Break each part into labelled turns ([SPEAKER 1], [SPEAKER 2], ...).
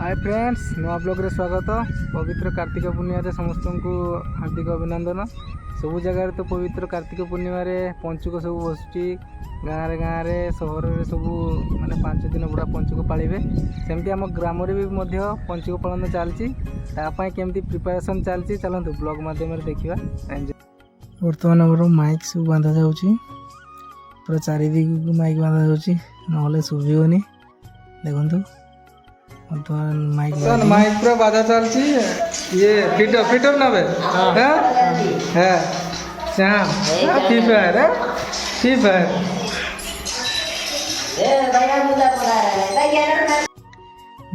[SPEAKER 1] Hi friends नुआ blog रे स्वागत। पवित्र कार्तिक पूर्णिमा समस्त को हार्दिक अभिनंदन। सब जगह तो पवित्र कार्तिक पूर्णिमा पंचुक सब बसुची गाँव गाँव सहर में सब माने 5 दिन बुढ़ा पंचुक पालिबे। सेमती आम ग्राम भी पंचुक पालन चलती केमती प्रिपरेशन चलती चलतु ब्लॉग माध्यम देखा। बर्तमान आम माइक सब बांधा जा पूरा चारिदिक माइक बांधा जा शुभिबनी देखु। बर्तमान माइक पूरा बाधा चलती ये फिटअप ना है फ्री फायर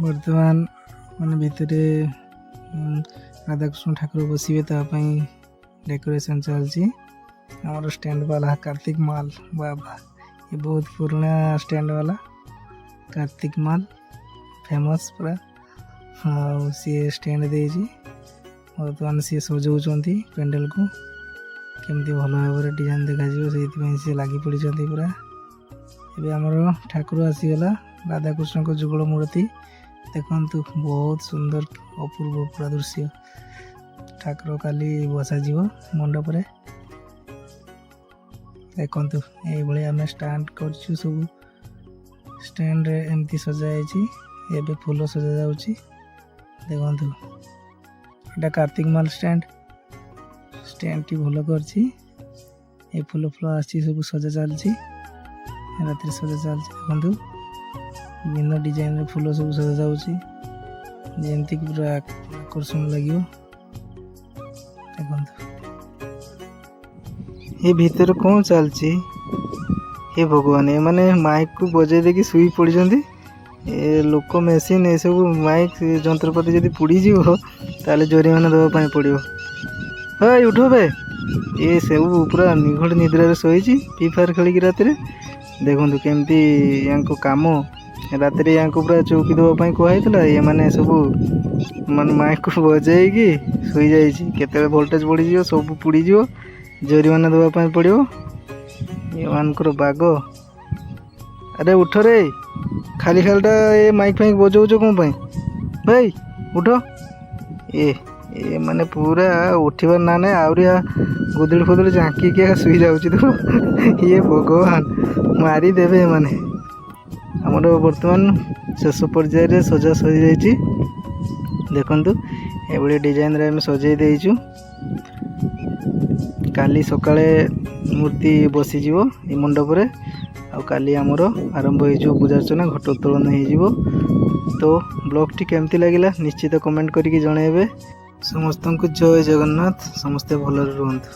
[SPEAKER 1] बर्तमान मान भितर राधाकृष्ण ठाकुर बसवे डेकोरेशन चलती। हमारा स्टैंड वाला कार्तिक माल बाबा ये बहुत पुराना स्टैंड वाला कार्तिक माल फेमस पूरा। हाँ सी स्टैंड दे बर्तमान सी सजाऊँच पेंडल को केमती भल भाव डिजाइन देखा से लगी पड़ी पूरा। एबे आमर ठाकुर आसीगला राधाकृष्ण को जुगल मूर्ति देखु बहुत सुंदर अपूर्व पूरा दृश्य। ठाकुर काली बसा जीव मंडप रे देखु ये आम स्टार्ट कर सब स्टैंड रे एमती सजाई एबे फूल सजा जाउची देखु। एटा कार्तिक माल स्टैंड टी भल करछि ए फूल आसी सब सजा चलछि रात्रि सजा चलछि देखु। विभिन्न डिजाइन रे फूल सब सजा जाउछि जेमती पूरा आकर्षण लगियो देखु। ये भीतर कौन चलछि हे भगवान ये माने माइक को बजे देकी सुई पड़ी जंदी। ए लोक मेसीन ये सब माइक जंत्रपाति जदि पुड़ी जीवो ताले जरिमाना देवा पड़ो। हाय उठो बे ये सब पूरा निघड़ निद्रा शोई फ्री फायर खेलिक रात देखु केमती या कम रात पूरा चौकी देवाई कहला। ये मैंने सब मान माइक को बजेगी शोई जाते वोल्टेज बढ़ी सब पुड़ी जरिमाना देवाई पड़ो। ये मानकर बाग अरे उठ रे खाली खालटा ये माइक फाइक बजाऊच कौन भाई उठ। ये माने पूरा उठिबार ना ना आहरी गुदड़ी फुदड़ी झाँकी क्या शुई जा तो ये भगवान मारी देवे माने। आमर बर्तमान शेष पर्यायर सजा सजी जाइए देखु। ये डिजाइन रे आम सजाई देचु काली सकाळे मूर्ति बसीज ये मंडप रे आ काली आमर आरंभ हो पूजार्चना घट उत्तोलन हो। तो ब्लॉग टी केमती लगिला निश्चित कमेंट करके जनइबे। समस्त को जय जगन्नाथ समस्ते भल रुहंतु।